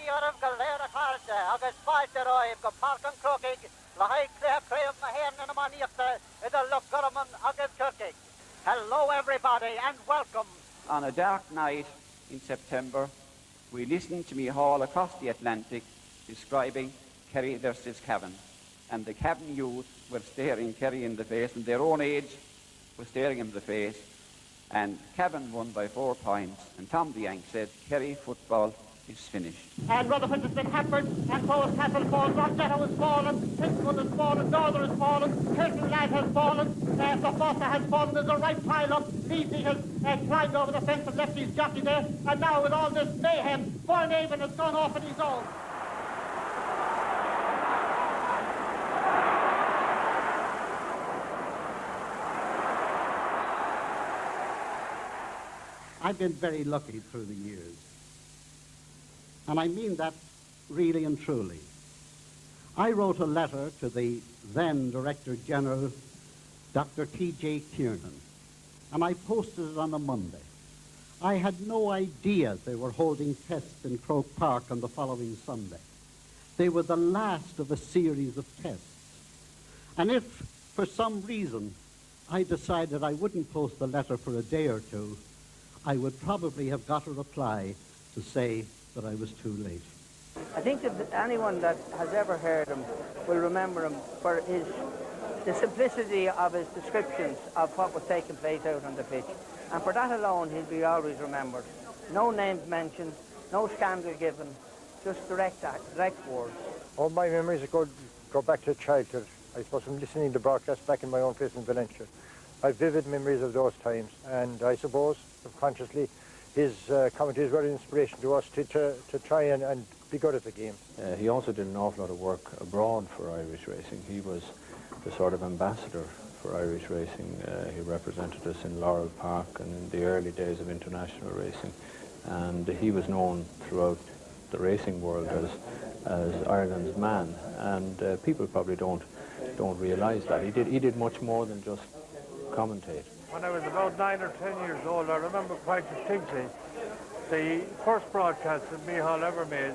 Arab Galera Carta, August Fighter, go Park and Crookig, Lahai Clear Crave, Mahan and Maniacta, it'll look Gurman, August Kirkig. Hello, everybody, and welcome. On a dark night in September, we listened to Micheál across the Atlantic describing Kerry versus Cavan. And the Cavan youth were staring Kerry in the face, and their own age was staring him in the face. And Cavan won by 4 points. And Tom the Yank said, Kerry football is finished. And Rutherford has been hampered, and so has Castle fallen, Rockjetto has fallen, Pittswood has fallen, Norther has fallen, Curtin Lad has fallen, Foster has fallen, there's a right pile up, Leesy has climbed over the fence and left his jockey there, and now with all this mayhem, Foynaven has gone off on his own. I've been very lucky through the years. And I mean that really and truly. I wrote a letter to the then Director General, Dr. T.J. Kiernan, and I posted it on a Monday. I had no idea they were holding tests in Croke Park on the following Sunday. They were the last of a series of tests. And if, for some reason, I decided I wouldn't post the letter for a day or two, I would probably have got a reply to say that I was too late. I think that anyone that has ever heard him will remember him for the simplicity of his descriptions of what was taking place out on the pitch. And for that alone, he'll be always remembered. No names mentioned, no scandal given, just direct words. All my memories go back to childhood. I suppose from listening to broadcasts back in my own place in Valencia. I have vivid memories of those times, and I suppose subconsciously his commentaries were an inspiration to us to try and be good at the game. He also did an awful lot of work abroad for Irish racing. He was the sort of ambassador for Irish racing. He represented us in Laurel Park and in the early days of international racing, and he was known throughout the racing world as Ireland's man, and people probably don't realise that. He did much more than just commentate. When I was about 9 or 10 years old, I remember quite distinctly the first broadcast that Micheál ever made.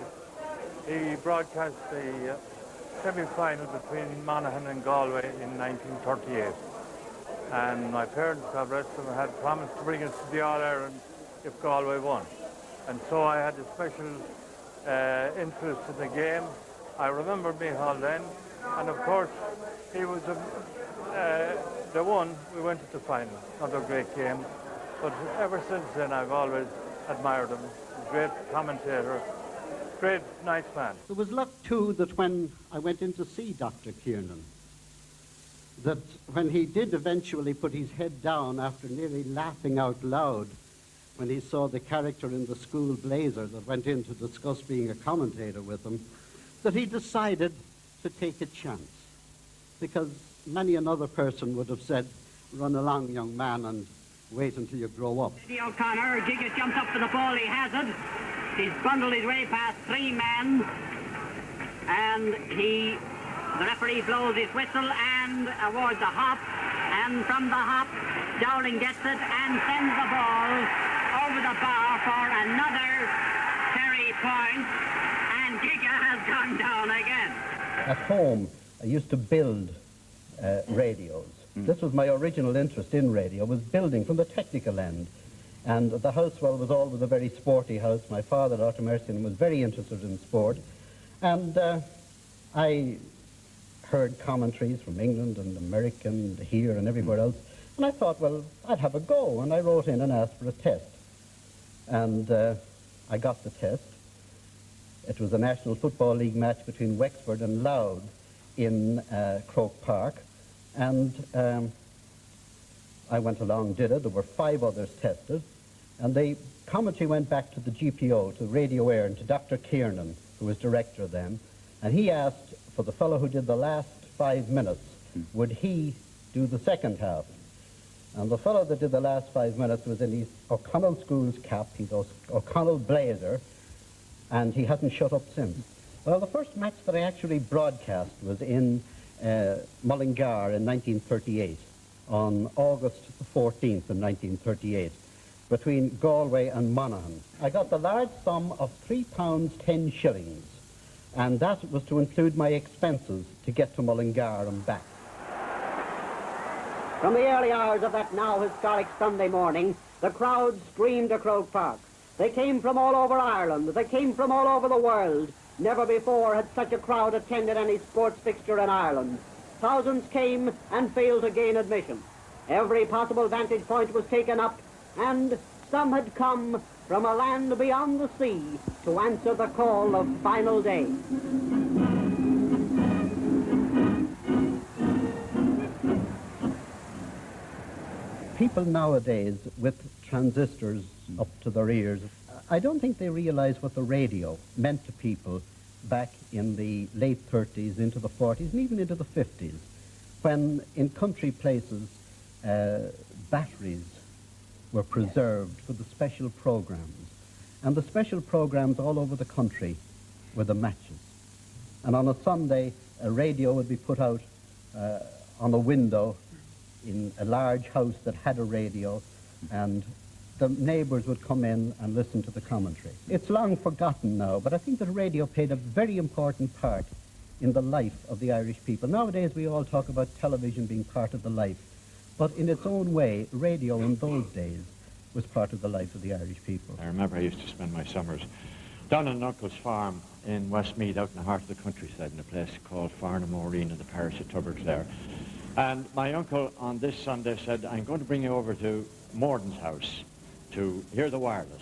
He broadcast the semi-final between Monaghan and Galway in 1938. And my parents, God rest them, had promised to bring us to the All-Ireland if Galway won. And so I had a special interest in the game. I remember Micheál then, and of course he was the one, we went to the final, another great game. But ever since then, I've always admired him. Great commentator, great, nice man. There was luck, too, that when I went in to see Dr. Kiernan, that when he did eventually put his head down after nearly laughing out loud when he saw the character in the school blazer that went in to discuss being a commentator with him, that he decided to take a chance. Because many another person would have said, run along, young man, and wait until you grow up. O'Connor, Giggett jumps up for the ball, he has it. He's bundled his way past 3 men, and the referee blows his whistle and awards a hop, and from the hop, Dowling gets it and sends the ball over the bar for another Kerry point, and Giga has gone down again. At home, I used to build radios. This was my original interest in radio, was building from the technical end. And the house, well, was always a very sporty house. My father, Dr. Mercian, was very interested in sport. And I heard commentaries from England and America and here and everywhere else. And I thought, well, I'd have a go. And I wrote in and asked for a test. And I got the test. It was a National Football League match between Wexford and Louth in Croke Park. And I went along, did it. There were 5 others tested. And the commentary went back to the GPO, to Radio Air, and to Dr. Kiernan, who was director then. And he asked for the fellow who did the last 5 minutes, would he do the second half? And the fellow that did the last 5 minutes was in his O'Connell School's cap, his O'Connell blazer, and he hasn't shut up since. Well, the first match that I actually broadcast was in Mullingar in 1938, on August 14th in 1938. between Galway and Monaghan. I got the large sum of £3.10, and that was to include my expenses to get to Mullingar and back. From the early hours of that now historic Sunday morning, the crowd streamed to Croke Park. They came from all over Ireland. They came from all over the world. Never before had such a crowd attended any sports fixture in Ireland. Thousands came and failed to gain admission. Every possible vantage point was taken up, and some had come from a land beyond the sea to answer the call of final day. People nowadays, with transistors up to their ears, I don't think they realize what the radio meant to people back in the late 30s, into the 40s, and even into the 50s, when in country places batteries were preserved for the special programs. And the special programs all over the country were the matches. And on a Sunday, a radio would be put out on a window in a large house that had a radio, and the neighbours would come in and listen to the commentary. It's long forgotten now, but I think that radio played a very important part in the life of the Irish people. Nowadays we all talk about television being part of the life, but in its own way, radio in those days was part of the life of the Irish people. I remember I used to spend my summers down on an uncle's farm in Westmeath, out in the heart of the countryside, in a place called Farnham O'Reen in the parish of Tubbers there. And my uncle on this Sunday said, I'm going to bring you over to Morden's house to hear the wireless.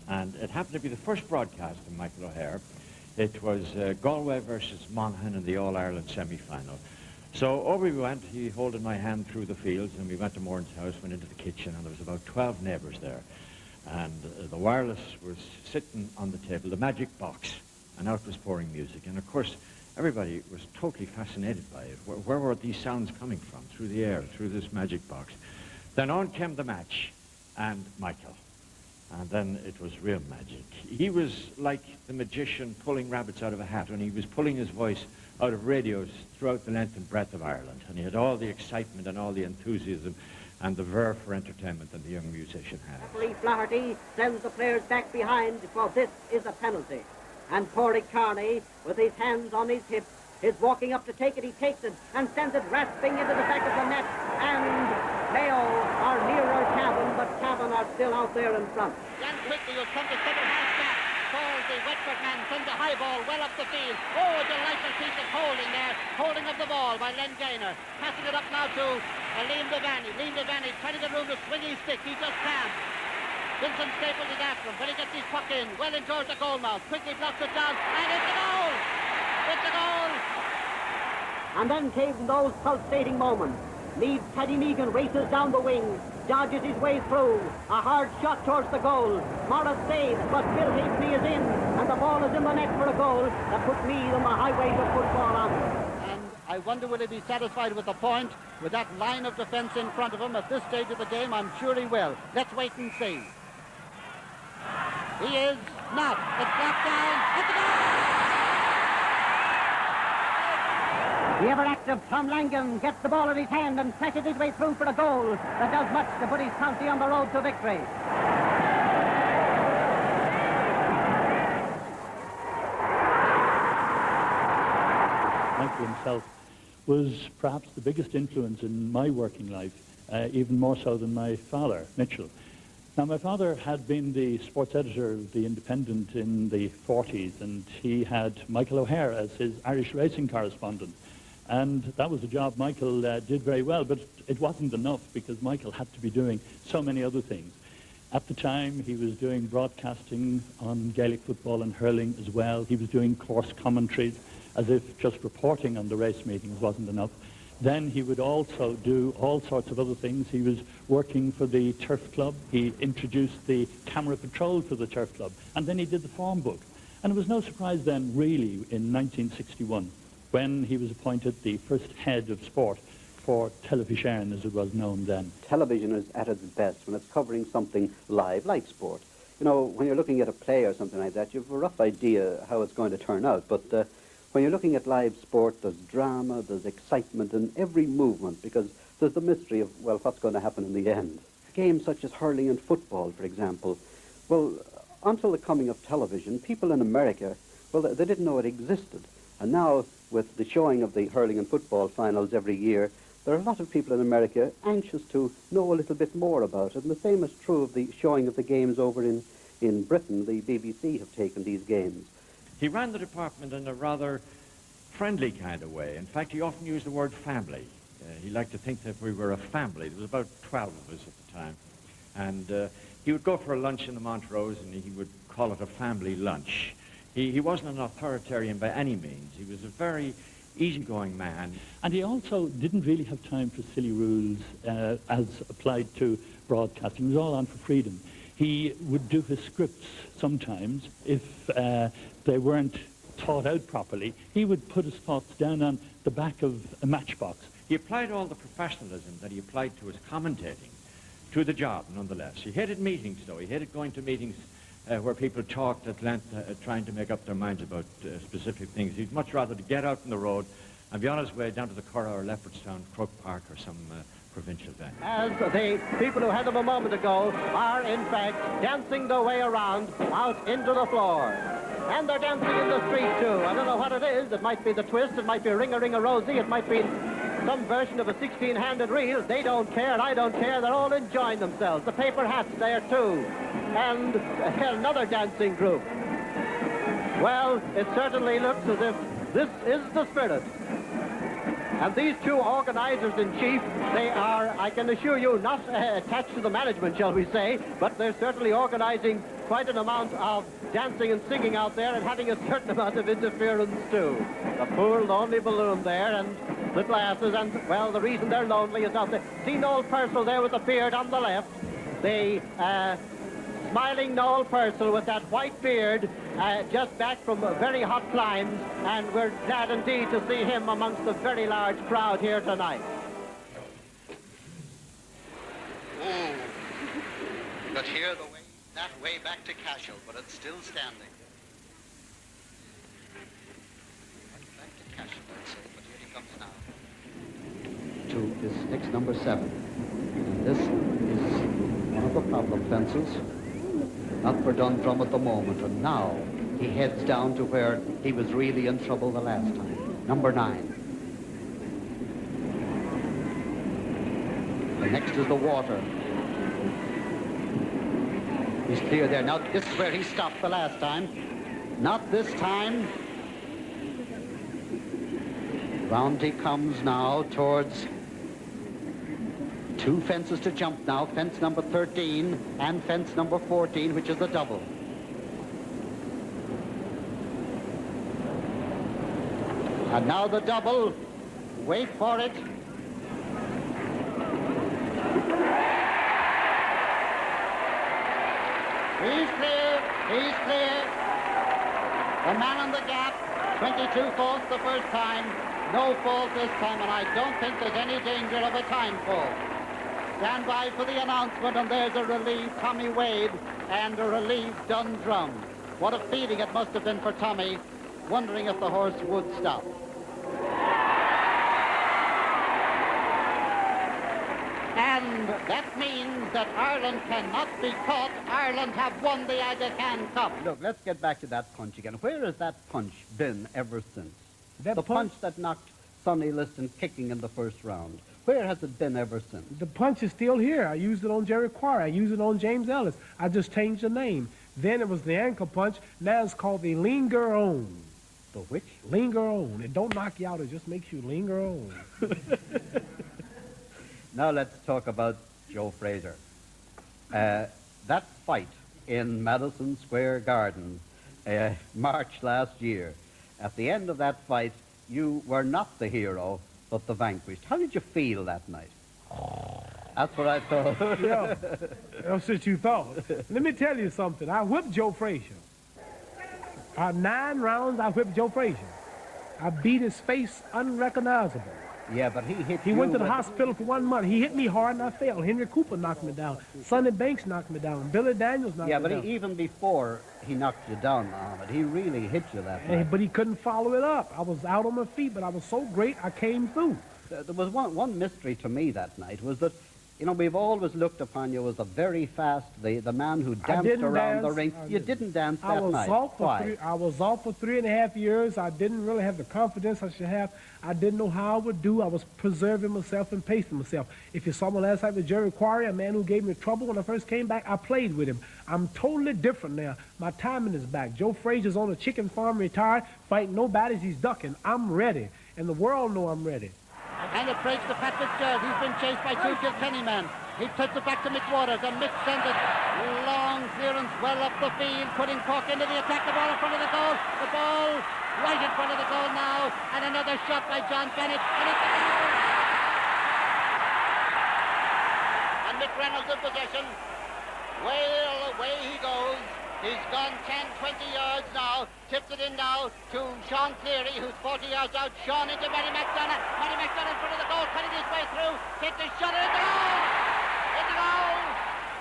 And it happened to be the first broadcast of Micheál O'Hehir. It was Galway versus Monaghan in the All-Ireland semi-final. So over we went, he holding my hand through the fields, and we went to Morden's house, went into the kitchen, and there was about 12 neighbours there. And the wireless was sitting on the table, the magic box, and out was pouring music. And of course, everybody was totally fascinated by it. Where were these sounds coming from? Through the air, through this magic box. Then on came the match, and Micheál. And then it was real magic. He was like the magician pulling rabbits out of a hat, and he was pulling his voice out of radios throughout the length and breadth of Ireland. And he had all the excitement and all the enthusiasm and the verve for entertainment that the young musician had. Referee Flaherty sends the players back behind, for this is a penalty. And Pádraig Kearney, with his hands on his hips, is walking up to take it. He takes it and sends it rasping into the back of the net. And Mayo are nearer Cavan, but Cavan are still out there in front. Jan quickly was from the centre half back. Calls the Wexford man, sends a high ball well up the field. Oh, delightful piece of holding there. Holding of the ball by Len Gaynor. Passing it up now to Liam Devaney. Liam Devaney trying to get room to swing his stick. He just can't. Vincent Staples is after him, but he gets his puck in, well in towards the goal mouth. Quickly blocks it down, and it's a goal! It's a goal! And then came those pulsating moments. Leaves Paddy Meegan, races down the wing, dodges his way through. A hard shot towards the goal. Morris saves, but Bill Hastings is in, and the ball is in the net for a goal that puts Meath on the highway to football on. And I wonder will he be satisfied with the point, with that line of defence in front of him at this stage of the game. I'm sure he will. Let's wait and see. He is not. It's knocked down. It's a goal! The ever-active Tom Langan gets the ball in his hand and presses his way through for a goal that does much to put his county on the road to victory. Micheál himself was perhaps the biggest influence in my working life, even more so than my father, Micheál. Now, my father had been the sports editor of The Independent in the 40s, and he had Micheál O'Hehir as his Irish racing correspondent. And that was a job Micheál did very well, but it wasn't enough because Micheál had to be doing so many other things. At the time, he was doing broadcasting on Gaelic football and hurling as well. He was doing course commentaries, as if just reporting on the race meetings wasn't enough. Then he would also do all sorts of other things. He was working for the Turf Club. He introduced the camera patrol for the Turf Club. And then he did the form book. And it was no surprise then, really, in 1961, when he was appointed the first head of sport for Television, as it was known then. Television is at its best when it's covering something live, like sport. You know, when you're looking at a play or something like that, you have a rough idea how it's going to turn out. But when you're looking at live sport, there's drama, there's excitement in every movement, because there's the mystery of, well, what's going to happen in the end. games such as hurling and football, for example, well, until the coming of television, people in America, well, they didn't know it existed. And now, with the showing of the hurling and football finals every year, there are a lot of people in America anxious to know a little bit more about it. And the same is true of the showing of the games over in Britain. The BBC have taken these games. He ran the department in a rather friendly kind of way. In fact, he often used the word family. He liked to think that we were a family. There was about 12 of us at the time. And he would go for a lunch in the Montrose, and he would call it a family lunch. He wasn't an authoritarian by any means. He was a very easygoing man. And he also didn't really have time for silly rules as applied to broadcasting. It was all on for freedom. He would do his scripts sometimes. If they weren't thought out properly, he would put his thoughts down on the back of a matchbox. He applied all the professionalism that he applied to his commentating to the job, nonetheless. He hated meetings, though. He hated going to meetings where people talked at length, trying to make up their minds about specific things. He'd much rather to get out on the road and be on his way down to the Curragh or Leopardstown, Croke Park, or some provincial venue. As the people who had them a moment ago are, in fact, dancing their way around out into the floor. And they're dancing in the street, too. I don't know what it is. It might be the twist. It might be ring-a-ring-a-rosy. It might be some version of a 16-handed reel. They don't care. I don't care. They're all enjoying themselves. The paper hats there, too. And another dancing group. Well, it certainly looks as if this is the spirit. And these two organizers-in-chief, they are, I can assure you, not attached to the management, shall we say, but they're certainly organizing quite an amount of dancing and singing out there and having a certain amount of interference, too. The poor lonely balloon there and the glasses, and, well, the reason they're lonely is out there. See Noel Purcell there with the beard on the left. The smiling Noel Purcell with that white beard, just back from very hot climes, and we're glad indeed to see him amongst the very large crowd here tonight. Oh, but here the way, that way back to Cashel, but it's still standing. Back to Cashel, I'd say, but here he comes now. To is next number 7. This is one of the problem fences. Not for Dundrum at the moment, and now he heads down to where he was really in trouble the last time. Number 9. The next is the water. He's clear there. Now this is where he stopped the last time. Not this time. Round he comes now towards 2 fences to jump now, fence number 13 and fence number 14, which is the double. And now the double. Wait for it. He's clear. He's clear. The man on the gap, 22 faults the first time. No fault this time, and I don't think there's any danger of a time fault. Stand by for the announcement, and there's a relieved Tommy Wade and a relieved Dundrum. What a feeling it must have been for Tommy, wondering if the horse would stop. And that means that Ireland cannot be caught. Ireland have won the Aga Khan Cup. Look, let's get back to that punch again. Where has that punch been ever since? The punch that knocked Sonny Liston kicking in the first round. Where has it been ever since? The punch is still here. I used it on Jerry Quarry. I used it on James Ellis. I just changed the name. Then it was the ankle punch. Now it's called the linger on. The which? Linger on. It don't knock you out. It just makes you linger on. Now let's talk about Joe Fraser. That fight in Madison Square Garden, March last year, at the end of that fight, you were not the hero, but the vanquished. How did you feel that night? That's what I thought. Yeah, that's what you thought. Let me tell you something. I whipped Joe Frazier. 9 rounds, I whipped Joe Frazier. I beat his face unrecognizable. Yeah, but he hit He went to the hospital for 1 month. He hit me hard and I fell. Henry Cooper knocked me down. Sonny Banks knocked me down. Billy Daniels knocked me down. Yeah, but even before he knocked you down, Ahmed, he really hit you that night. But he couldn't follow it up. I was out on my feet, but I was so great I came through. There was one mystery to me that night was that You know, we've always looked upon you as the very fast, the man who danced around the ring. You didn't dance that night. Why? I was off for 3.5 years. I didn't really have the confidence I should have. I didn't know how I would do. I was preserving myself and pacing myself. If you saw me last night with Jerry Quarry, a man who gave me trouble when I first came back, I played with him. I'm totally different now. My timing is back. Joe Frazier's on a chicken farm, retired, fighting no baddies. He's ducking. I'm ready, and the world know I'm ready. And it breaks to Pat Fitzgerald. He's been chased by two Kilkenny men. He puts it back to Mick Waters, and Mick sends it long clearance well up the field, putting Cork into the attack. The ball in front of the goal. The ball right in front of the goal now, and another shot by John Bennett, and it's a goal. And Mick Reynolds in possession. Well, away he goes. He's gone 10, 20 yards now. Tips it in now to Sean Cleary, who's 40 yards out. Sean into Matty McDonagh. Matty McDonagh in front of the goal, cutting his way through. Takes a shot, and it's a goal! It's a goal!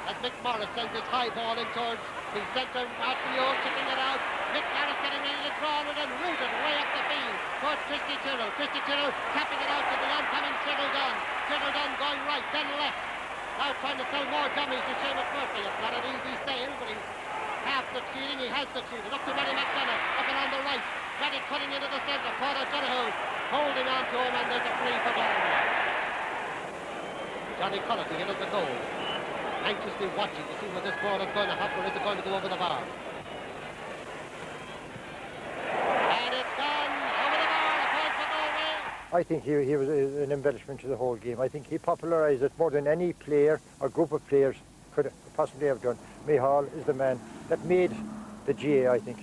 As Mick Morris sends his high ball in towards the centre. RTE kicking it out. Mick Morris getting ready to draw it and root it way up the field towards Christy Tyrrell. Christy Tyrrell tapping it out to the oncoming Cyril Dunn. Cyril Dunn going right, then left. Now trying to sell more dummies to Seamus Murphy. It's not an easy sale, but he's half succeeding. He has succeeded. Up to Matty McDonagh, up and on the right. Matty cutting into the centre. Paul O'Donoghue holding on to him, and there's a free for Galway. Johnny Connaughton in at the goal, anxiously watching to see where this ball is going to happen, or is it going to go over the bar? And it's gone over the bar. A point for Galway. I think he was an embellishment to the whole game. I think he popularised it more than any player or group of players could possibly have done. Micheál is the man that made the GAA, I think.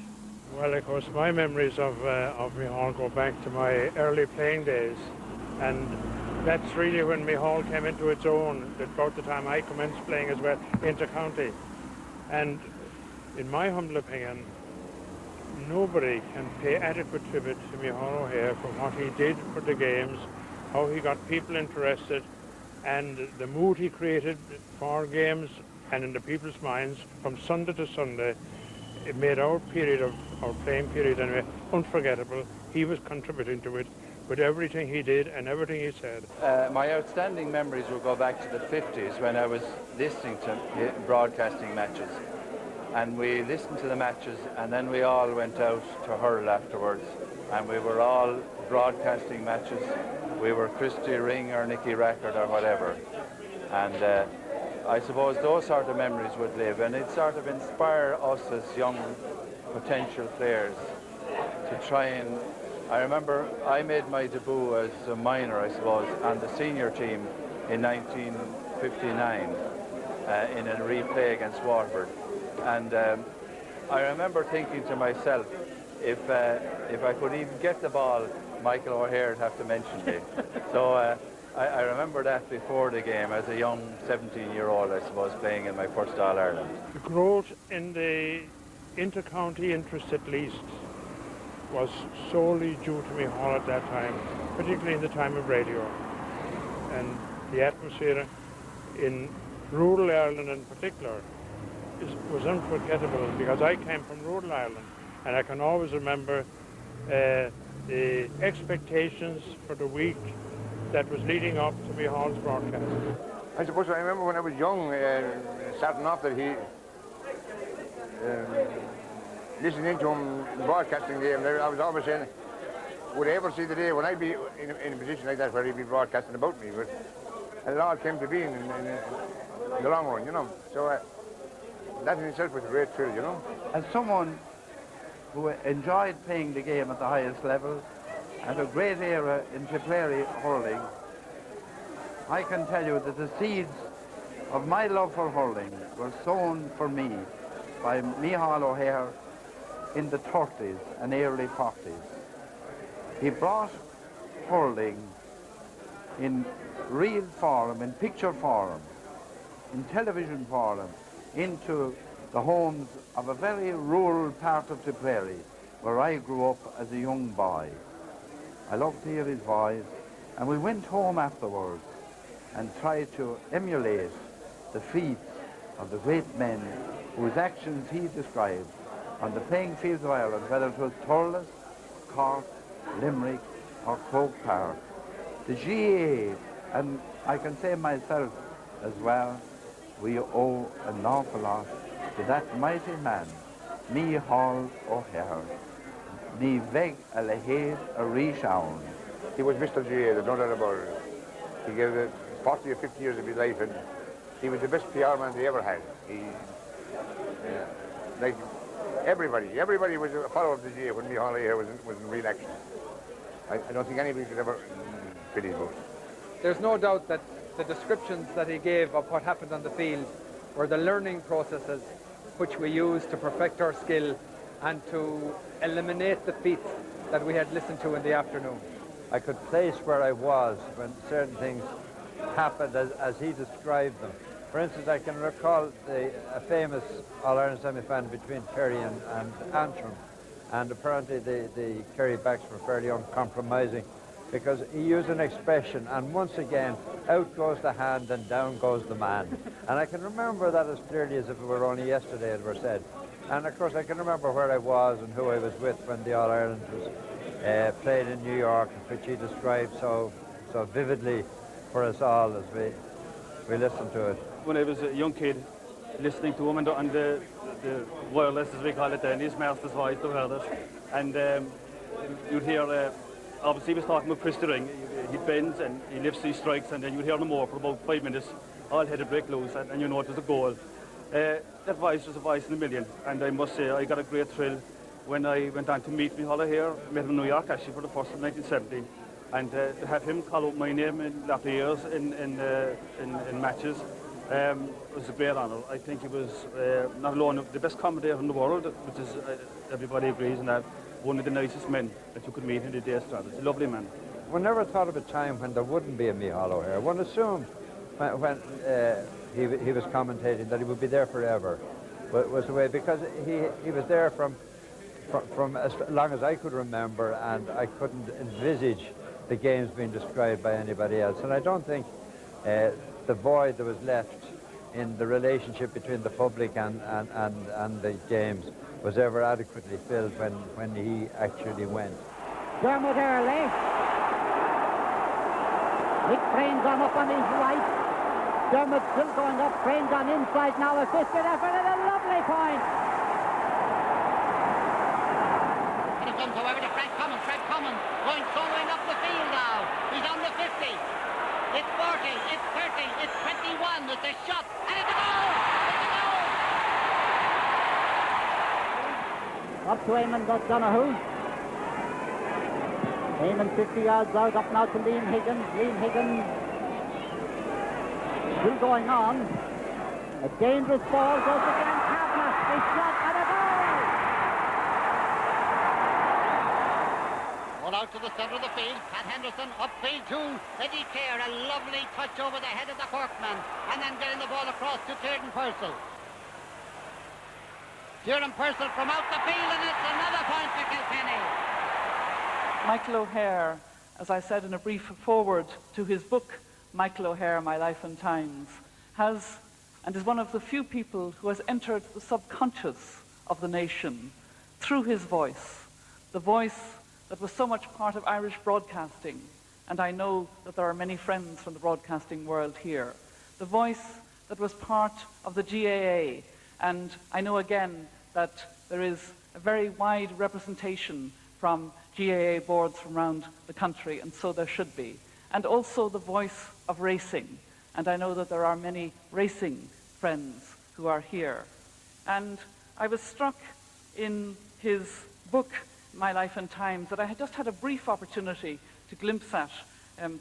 Well, of course, my memories of Micheál go back to my early playing days, and that's really when Micheál came into its own, about the time I commenced playing as well, inter-county. And in my humble opinion, nobody can pay adequate tribute to Micheál O'Hehir for what he did for the games, how he got people interested, and the mood he created for games and in the people's minds from Sunday to Sunday. It made our playing period anyway, unforgettable. He was contributing to it with everything he did and everything he said. My outstanding memories will go back to the 50s when I was listening to broadcasting matches. And we listened to the matches, and then we all went out to hurl afterwards, and we were all broadcasting matches. We were Christy Ring or Nicky Rackard or whatever. And I suppose those sort of memories would live, and it sort of inspire us as young potential players to try and... I remember I made my debut as a minor, I suppose, on the senior team in 1959 in a replay against Waterford. And I remember thinking to myself, if I could even get the ball, Micheál O'Hehir would have to mention me. So I remember that before the game as a young 17-year-old, I suppose, playing in my first All-Ireland. The growth in the inter-county interest, at least, was solely due to Micheál at that time, particularly in the time of radio. And the atmosphere in rural Ireland in particular was unforgettable, because I came from rural Ireland, and I can always remember the expectations for the week that was leading up to Micheál's broadcast. I suppose I remember when I was young, starting off, that he, listening to him broadcasting the game, I was always saying, would I ever see the day when I'd be in a position like that where he'd be broadcasting about me? But and it all came to be in the long run, you know. So that in itself was a great thrill, you know. As someone who enjoyed playing the game at the highest level, and a great era in Tipperary hurling, I can tell you that the seeds of my love for hurling were sown for me by Micheál O'Hehir in the 30s and early 40s. He brought hurling in real form, in picture form, in television form, into the homes of a very rural part of Tipperary, where I grew up as a young boy. I loved to hear his voice, and we went home afterwards and tried to emulate the feats of the great men whose actions he described on the playing fields of Ireland, whether it was Thurles, Cork, Limerick, or Croke Park. The GAA, and I can say myself, as well, we owe an awful lot to that mighty man, Micheál O'Hehir, ní bheidh a le héad a rís ann. He was Mr. GAA, there's no doubt about it. He gave it 40 or 50 years of his life, and he was the best PR man they ever had. Like everybody was a follower of the GAA when Micheál O'Hehir was in real action. I don't think anybody could ever fit his boots. There's no doubt that the descriptions that he gave of what happened on the field were the learning processes which we used to perfect our skill and to eliminate the feats that we had listened to in the afternoon. I could place where I was when certain things happened as he described them. For instance, I can recall a famous All-Ireland semi-final between Kerry and Antrim, and apparently the Kerry backs were fairly uncompromising because he used an expression, and once again, out goes the hand and down goes the man. And I can remember that as clearly as if it were only yesterday it were said. And of course I can remember where I was and who I was with when the All-Ireland was played in New York, which he described so vividly for us all as we listened to it. When I was a young kid, listening to him on the wireless, as we call it then, his master's voice, the heard it. And you'd hear, obviously he was talking about Chris the Ring. He bends and he lifts these strikes, and then you'd hear no more for about 5 minutes. All headed break loose, and you know it was a goal. That voice was a voice in a million, and I must say I got a great thrill when I went on to meet Micheál O'Hehir. I met him in New York actually for the first in 1970, and to have him call out my name in latter years in matches was a great honour. I think he was not alone the best commentator in the world, which is everybody agrees, and that one of the nicest men that you could meet in the day strata. He's a lovely man. One never thought of a time when there wouldn't be a Micheál O'Hehir. One assumed when he was commentating that he would be there forever. Was the way, because he was there from as long as I could remember, and I couldn't envisage the games being described by anybody else. And I don't think the void that was left in the relationship between the public and the games was ever adequately filled when he actually went. Dermot early. Nick Crane's on up on his right. Dermot still going up. Crane's on inside now. Assisted effort and a lovely point. And it comes however to Fred Cummins. Fred Cummins going soloing up the field now. He's on the 50. It's 40. It's 30. It's 21. It's a shot. And it's a goal! It's a goal! Up to Eamon Donahue. Eamon 50 yards out, up now to Liam Higgins. Liam Higgins still going on. A dangerous ball goes against Kavanagh. A shot and a goal! One out to the centre of the field. Pat Henderson upfield to Eddie Kerr. A lovely touch over the head of the Corkman. And then getting the ball across to Kieran Purcell. Kieran Purcell from out the field, and it's another point for Kilkenny. Micheál O'Hehir, as I said in a brief foreword to his book, Micheál O'Hehir, My Life and Times, has and is one of the few people who has entered the subconscious of the nation through his voice, the voice that was so much part of Irish broadcasting, and I know that there are many friends from the broadcasting world here, the voice that was part of the GAA, and I know again that there is a very wide representation from GAA boards from around the country, and so there should be. And also the voice of racing. And I know that there are many racing friends who are here. And I was struck in his book, My Life and Times, that I had just had a brief opportunity to glimpse at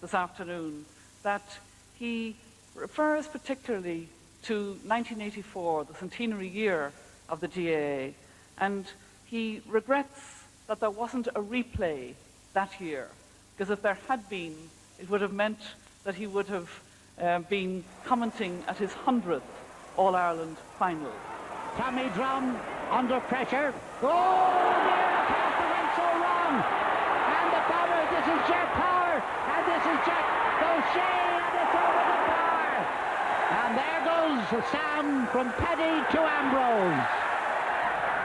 this afternoon, that he refers particularly to 1984, the centenary year of the GAA, and he regrets that there wasn't a replay that year, because if there had been, it would have meant that he would have been commenting at his 100th All-Ireland final. Tommy Drum under pressure. Oh dear, Castle went so wrong. And the power, this is Jack Power, and this is Jack O'Shea, and it's over the bar. And there goes Sam from Paddy to Ambrose.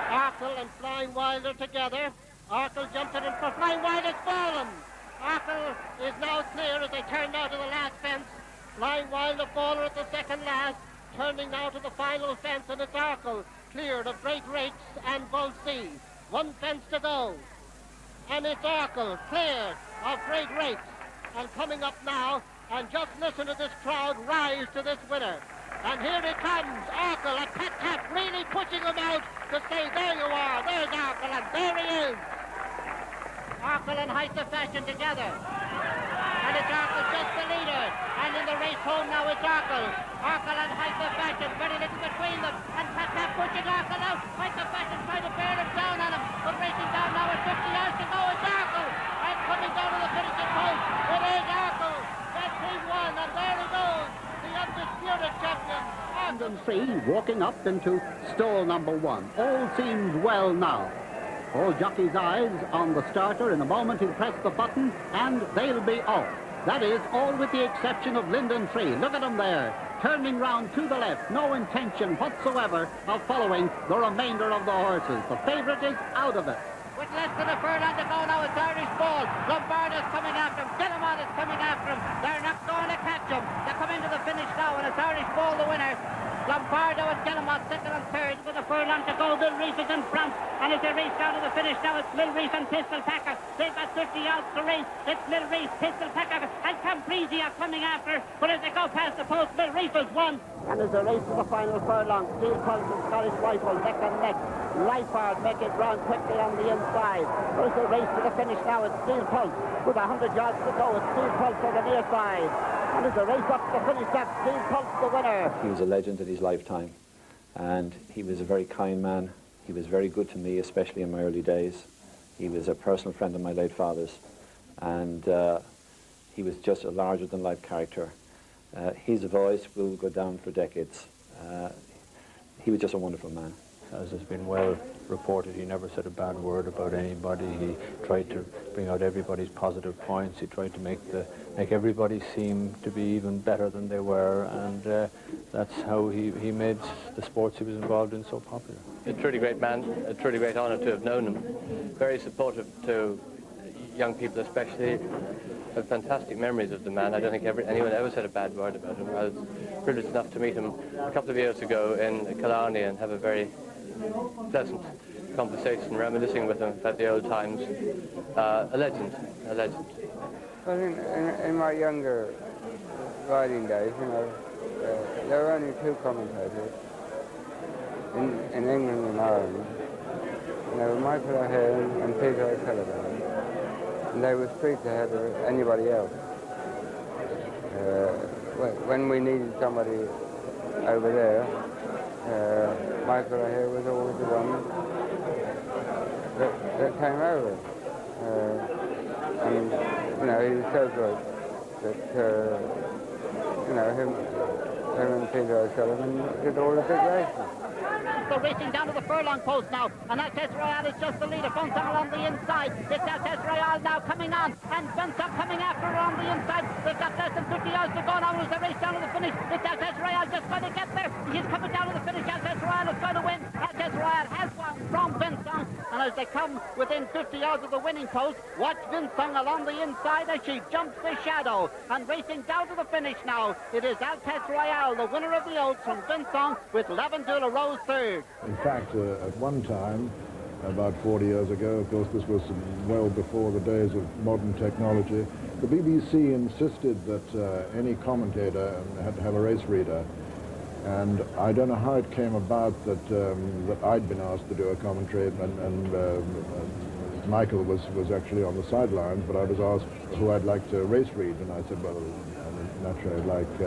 Arkle and Flying Wilder together. Arkle jumps it in front. Flying Wilder's fallen. Arkle is now clear as they turn out of the last fence. Flying wild of baller at the second last. Turning now to the final fence, and it's Arkle, cleared of Great Rakes and Volsea. One fence to go. And it's Arkle, cleared of Great Rakes. And coming up now, and just listen to this crowd rise to this winner. And here he comes, Arkle, a tap-tap, really pushing him out to say, there you are, there's Arkle, and there he is. Arkle and Height of Fashion together. And it's Arkle just the leader. And in the race home now it's Arkle. Arkle and Height of Fashion, very little between them. And tap-tap pushing Arkle out. Height of Fashion trying to bear him down on him. But racing down now at 50 yards to go, it's Arkle. And coming down to the finishing post, it is Arkle. That's he won, and there he goes. The undisputed champion. And three walking up into stall number 1. All seems well now. All jockeys' eyes on the starter. In a moment he'll press the button and they'll be off. That is, all with the exception of Linden Free. Look at him there, turning round to the left. No intention whatsoever of following the remainder of the horses. The favourite is out of it. With less than a furlong to go now, it's Irish Ball. Lombardo's coming after him. Gillamon is coming after him. They're not going to catch him. They come into the finish now, and it's Irish Ball the winner. Lombardo and Gillamon second and third with a furlong to go. Bill Reef is in front, and as they race down to the finish now, it's Bill Reef and Pistol Packer. They've got 50 yards to race. It's Bill Reef, Pistol Packer, and Camprisi are coming after. But as they go past the post, Bill Reef has won. And as they race to the final furlong, Steel Pulse and Scottish Rifle neck and neck. Lifeguard make it round quickly on the inside. As they race to the finish now, it's Steel Pulse with 100 yards to go. It's Steel Pulse on the near side. And as they race up to the finish, that's Steel Pulse the winner. He was a legend in his lifetime, and he was a very kind man. He was very good to me, especially in my early days. He was a personal friend of my late father's, and he was just a larger-than-life character. His voice will go down for decades. He was just a wonderful man. As has been well reported, he never said a bad word about anybody. He tried to bring out everybody's positive points. He tried to make everybody seem to be even better than they were, and that's how he made the sports he was involved in so popular. A truly great man, a truly great honour to have known him. Very supportive to young people especially. I have fantastic memories of the man. I don't think anyone ever said a bad word about him. I was privileged enough to meet him a couple of years ago in Killarney and have a very pleasant conversation, reminiscing with him about the old times. A legend, a legend. Well, in my younger riding days, you know, there were only two commentators in England and Ireland. And they were Micheál O'Hehir and Peter O'Sullivan. And they were streets ahead of anybody else. When we needed somebody over there, Micheál O'Hehir was always the one that came over. And, you know, he was so good that, you know, him and Peter O'Sullivan did all the big races. They're racing down to the furlong post now, and Altesse Royale is just the leader. Vincent on the inside. It's Altesse Royale now coming on, and Vincent coming after her on the inside. They've got less than 50 yards to go now as they race down to the finish. It's Altesse Royale just going to get there. He's coming down to the finish. Altesse Royale is going to win. Altesse Royale has won from Vincent, and as they come within 50 yards of the winning post, watch Vincent along the inside as she jumps the shadow, and racing down to the finish now, it is Altesse Royale, the winner of the Oaks, from Vincent with Lavandula Rose third. In fact, at one time, about 40 years ago, of course this was well before the days of modern technology, the BBC insisted that any commentator had to have a race reader. And I don't know how it came about that that I'd been asked to do a commentary, and Michael was actually on the sidelines, but I was asked who I'd like to race read, and I said, well, naturally I'd like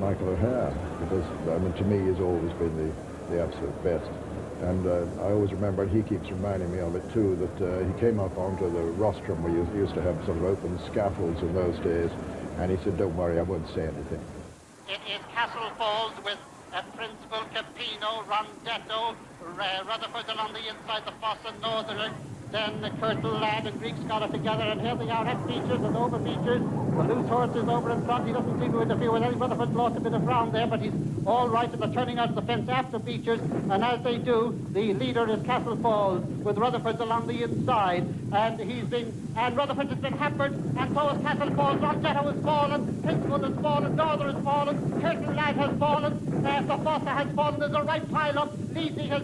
Micheál O'Hehir, because I mean, to me he's always been the absolute best. And I always remember, and he keeps reminding me of it too, that he came up onto the rostrum. We used to have sort of open scaffolds in those days, and he said, don't worry, I won't say anything. It is Castle Falls with Principal Capino, Rondetto, Rutherford along the inside, the Foss and Northerner. then Curtle Lad and Greek Scholar together, and here they are at Beechers and over Beechers. The loose horse is over in front. He doesn't seem to interfere with any. Rutherford lost a bit of ground there, but he's all right, and they're turning out of the fence after Beechers, and as they do, the leader is Castle Falls, with Rutherford along the inside, and Rutherford has been hampered, and so is Castle Falls. Rocgetto has fallen, Kingswood has fallen, Norther has fallen, Curtle Lad has fallen, the Fossa has fallen. There's a right pile up. Leesy has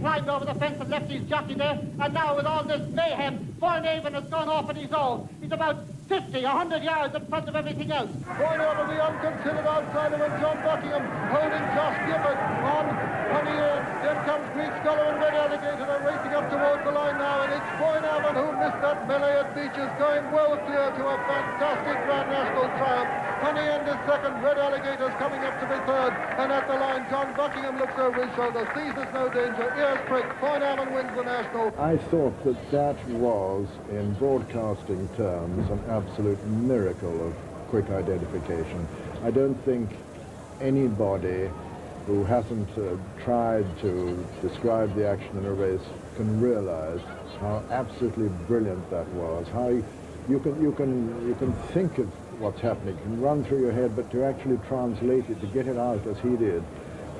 climbed over the fence and left his jockey there, and now with all this mayhem, Foynaven has gone off on his own. He's about 50, 100 yards in front of everything else. Foynaven, the unconsidered outsider, and John Buckingham holding Josh Gibbon on Honey Inn. Then comes Greek Scholar and Red Alligator. They're racing up towards the line now, and it's Foynaven who missed that melee at Beechers, going well clear to a fantastic Grand National triumph. Honey Inn is second, Red Alligator's coming up to be third, and at the line, John Buckingham looks over his shoulder, sees there's no danger, ears pricked, Foynaven wins the National. I thought that was, in broadcasting terms, an absolute miracle of quick identification. I don't think anybody who hasn't tried to describe the action in a race can realize how absolutely brilliant that was. How you can think of what's happening, it can run through your head, but to actually translate it, to get it out as he did,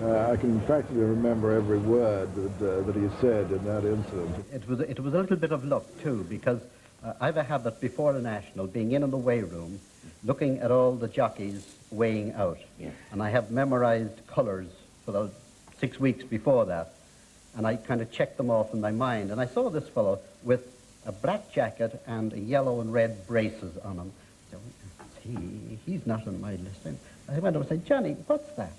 I can practically remember every word that he said in that incident. It was a little bit of luck too, because I've a habit before the National, being in the weigh room, looking at all the jockeys weighing out. Yeah. And I have memorized colours for the 6 weeks before that, and I kind of checked them off in my mind. And I saw this fellow with a black jacket and a yellow and red braces on him. So, he's not on my list. I went over and said, Johnny, what's that?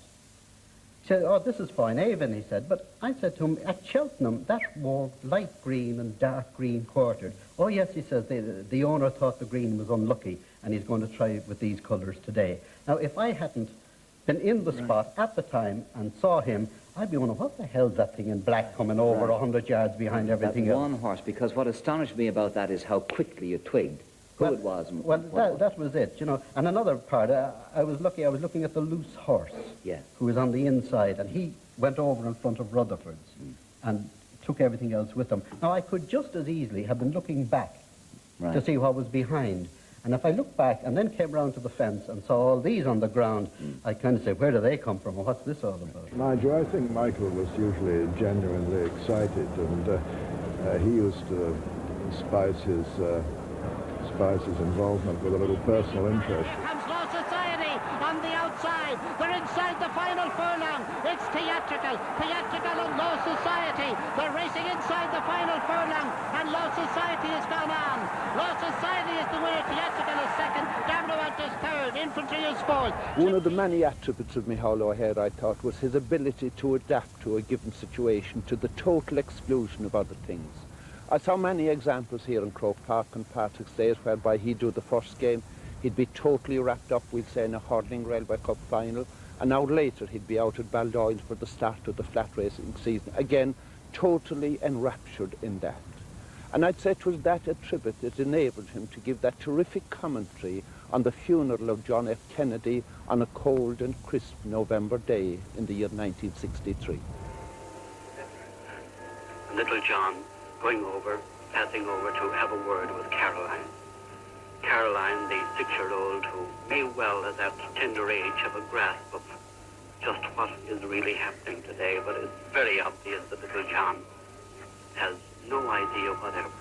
He said, oh, this is Foynaven, he said. But I said to him, at Cheltenham, that wore light green and dark green quartered. Oh, yes, he says, the owner thought the green was unlucky, and he's going to try it with these colours today. Now, if I hadn't been in the spot at the time and saw him, I'd be wondering, what the hell's that thing in black coming over 100 yards behind everything else? One horse, because what astonished me about that is how quickly you twigged who it was. That was it, you know. And another part, I was looking at the loose horse, who was on the inside, and he went over in front of Rutherford's and took everything else with him. Now, I could just as easily have been looking back to see what was behind. And if I looked back and then came round to the fence and saw all these on the ground, I kind of say, where do they come from, or what's this all about? Mind you, I think Michael was usually genuinely excited, and he used to spice his involvement with a little personal interest. Comes Law Society on the outside. They're inside the final furlong. It's Theatrical and Law Society. They're racing inside the final furlong, and Law Society has gone on. Law Society is the winner. Theatrical is second. Gamrowant is third. Infantry is fourth. One of the many attributes of Micheál O'Hehir, I thought, was his ability to adapt to a given situation, to the total exclusion of other things. I saw many examples here in Croke Park and Patrick's Days whereby he'd do the first game, he'd be totally wrapped up, we'll say, in a hurling Railway Cup final, an hour later he'd be out at Baldoyle for the start of the flat racing season. Again, totally enraptured in that. And I'd say it was that attribute that enabled him to give that terrific commentary on the funeral of John F. Kennedy on a cold and crisp November day in the year 1963. Little John passing over to have a word with Caroline. Caroline, the 6-year-old who may well at that tender age have a grasp of just what is really happening today, but it's very obvious that little John has no idea whatever.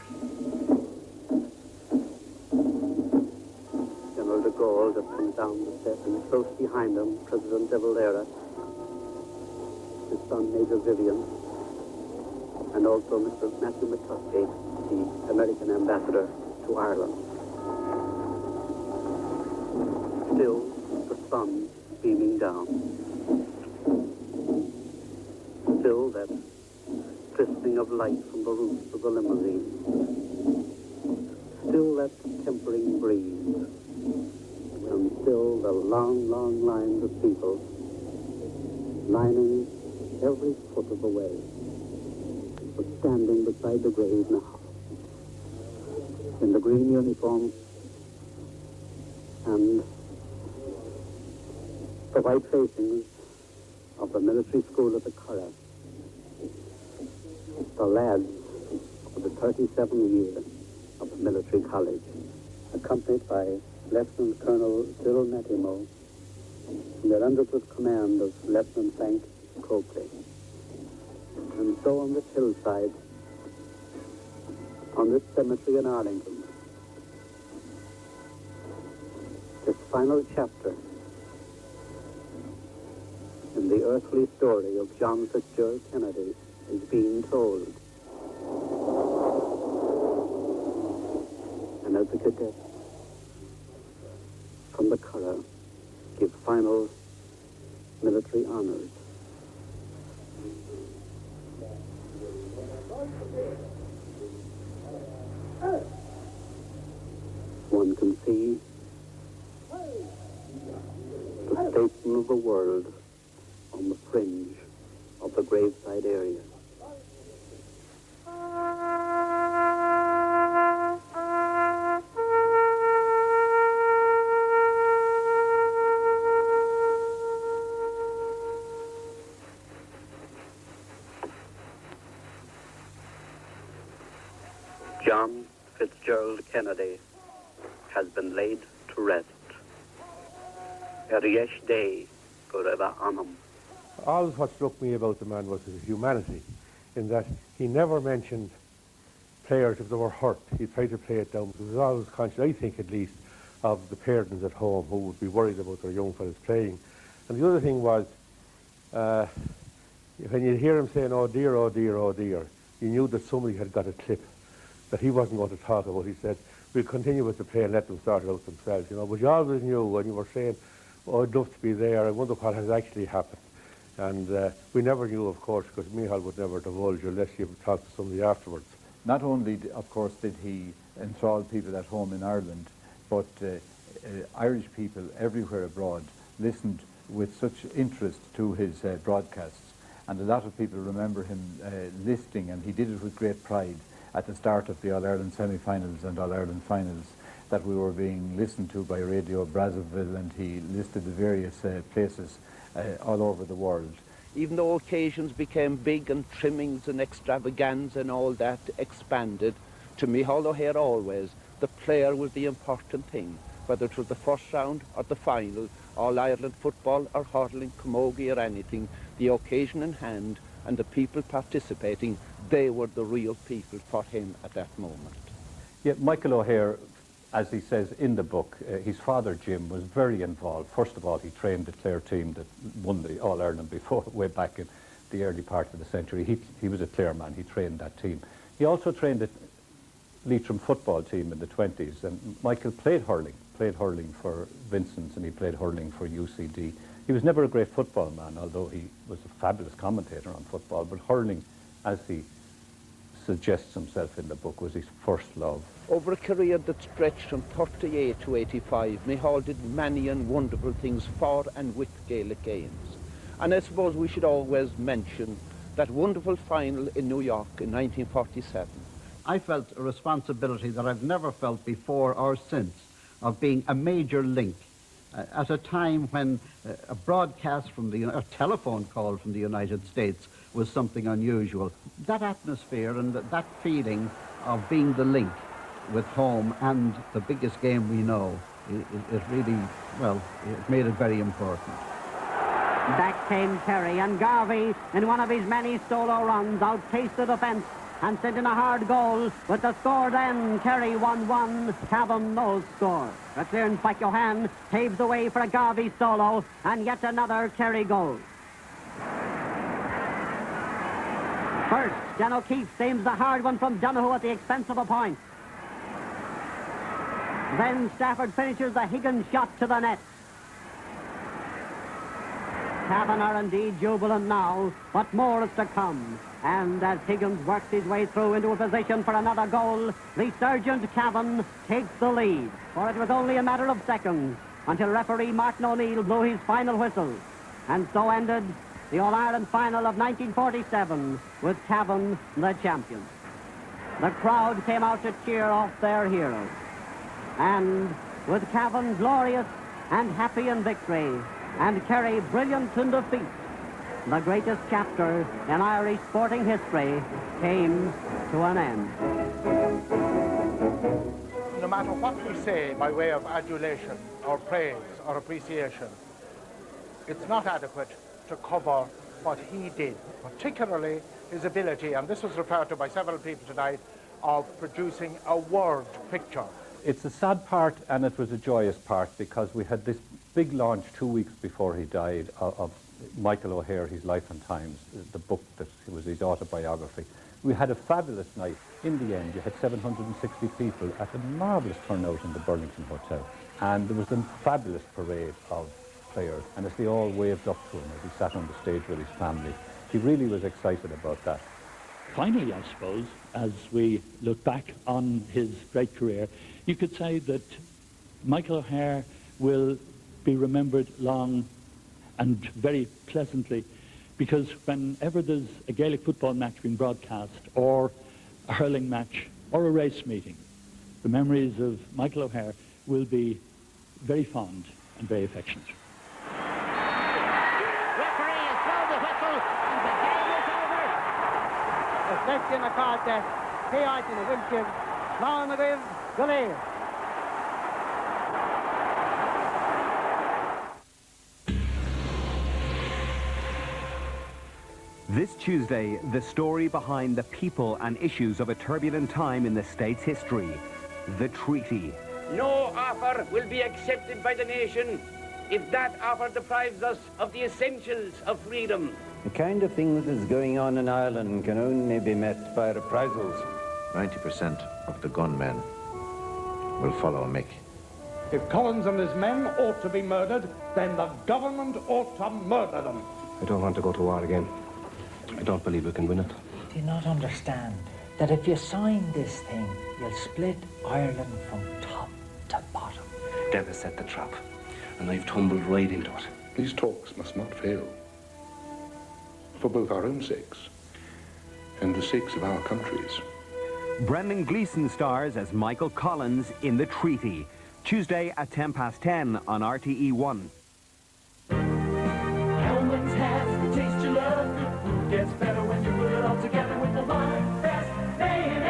General de Gaulle just comes down the steps, and close behind him, President de Valera, his son Major Vivian, and also Mr. Matthew McCluskey, the American ambassador to Ireland. Still, the sun beaming down. Still, that crisping of light from the roofs of the limousine. Still, that tempering breeze. And still, the long, long lines of people lining every foot of the way. Standing beside the grave now, in the green uniform and the white facings of the military school at the Curragh, the lads of the 37 year of military college, accompanied by Lieutenant Colonel Cyril Mattimo, and they're under the command of Lieutenant Frank Copley. And so on this hillside, on this cemetery in Arlington, this final chapter in the earthly story of John Fitzgerald Kennedy is being told. And as the cadets from the color give final military honors, one can see the statesman of the world on the fringe of the graveside area. John Fitzgerald Kennedy has been laid to rest. Eriesh Day, Goreva Anam. All what struck me about the man was his humanity, in that he never mentioned players if they were hurt. He tried to play it down. He was always conscious, I think at least, of the parents at home who would be worried about their young fellas playing. And the other thing was, when you hear him saying, oh dear, oh dear, oh dear, you knew that somebody had got a clip that he wasn't going to talk about. He said, we'll continue with the play and let them start it out themselves, you know. But you always knew when you were saying, oh, I'd love to be there, I wonder what has actually happened. And we never knew, of course, because Micheál would never divulge unless you talked to somebody afterwards. Not only, of course, did he enthrall people at home in Ireland, but Irish people everywhere abroad listened with such interest to his broadcasts. And a lot of people remember him listing, and he did it with great pride, at the start of the All-Ireland semi-finals and All-Ireland finals, that we were being listened to by Radio Brazzaville, and he listed the various places all over the world. Even though occasions became big and trimmings and extravaganza and all that expanded, to Micheál O'Hehir always, the player was the important thing. Whether it was the first round or the final, All-Ireland football or hurling, camogie or anything, the occasion in hand and the people participating, they were the real people for him at that moment. Yeah, Micheál O'Hehir, as he says in the book, his father Jim was very involved. First of all, he trained the Clare team that won the All-Ireland before, way back in the early part of the century. He was a Clare man, he trained that team. He also trained the Leitrim football team in the 20s, and Micheál played hurling for Vincent's, and he played hurling for UCD. He was never a great football man, although he was a fabulous commentator on football, but hurling, as he suggests himself in the book, was his first love. Over a career that stretched from 38 to 85, Micheál did many and wonderful things for and with Gaelic games. And I suppose we should always mention that wonderful final in New York in 1947. I felt a responsibility that I've never felt before or since of being a major link at a time when a broadcast from a telephone call from the United States was something unusual. That atmosphere and that feeling of being the link with home and the biggest game we know, it really, well, it made it very important. Back came Kerry, and Garvey, in one of his many solo runs, outpaced the defence and sent in a hard goal. With the score then, Kerry 1-1, Cavan no score. The clearance by Johan paves the way for a Garvey solo, and yet another Kerry goal. First, Dan O'Keefe aims the hard one from Donoghue at the expense of a point. Then Stafford finishes the Higgins shot to the net. Cavan are indeed jubilant now, but more is to come. And as Higgins works his way through into a position for another goal, the Sergeant Cavan takes the lead. For it was only a matter of seconds until referee Martin O'Neill blew his final whistle. And so ended the All-Ireland final of 1947 with Cavan the champion. The crowd came out to cheer off their heroes. And with Cavan glorious and happy in victory, and Kerry brilliant in defeat, the greatest chapter in Irish sporting history came to an end. matter what we say by way of adulation or praise or appreciation, it's not adequate to cover what he did, particularly his ability, and this was referred to by several people tonight, of producing a word picture. It's a sad part and it was a joyous part, because we had this big launch 2 weeks before he died of Micheál O'Hehir, His Life and Times, the book that was his autobiography. We had a fabulous night. In the end, you had 760 people at a marvellous turnout in the Burlington Hotel. And there was a fabulous parade of players, and as they all waved up to him as he sat on the stage with his family, he really was excited about that. Finally, I suppose, as we look back on his great career, you could say that Micheál O'Hehir will be remembered long and very pleasantly, because whenever there's a Gaelic football match being broadcast, or a hurling match, or a race meeting, the memories of Micheál O'Hehir will be very fond and very affectionate. Referee has blown the whistle and the game is over. Reflection accorda Piot in a Wilkin, Slanaviv, Gulay. This Tuesday, the story behind the people and issues of a turbulent time in the state's history, the treaty. No offer will be accepted by the nation if that offer deprives us of the essentials of freedom. The kind of thing that is going on in Ireland can only be met by reprisals. 90% of the gunmen will follow Mick. If Collins and his men ought to be murdered, then the government ought to murder them. I don't want to go to war again. I don't believe we can win it. Do you not understand that if you sign this thing, you'll split Ireland from top to bottom? Deb has set the trap, and I've tumbled right into it. These talks must not fail, for both our own sakes and the sakes of our countries. Brendan Gleeson stars as Michael Collins in The Treaty, Tuesday at 10:10 on RTE 1. Helmets, hats, taste your love. Good food gets better when you put it all together with the line. Best mayonnaise.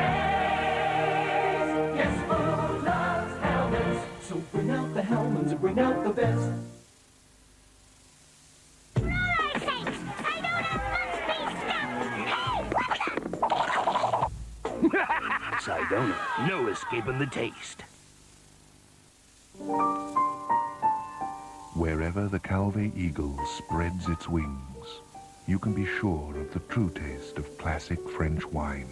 Yes, food loves helmets. So bring out the helmets and bring out the best. Sidona, no escaping the taste. Wherever the Calvé Eagle spreads its wings, you can be sure of the true taste of classic French wine.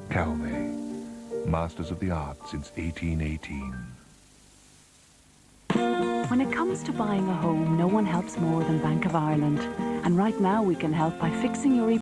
Calvé, masters of the art since 1818. When it comes to buying a home, no one helps more than Bank of Ireland. And right now we can help by fixing your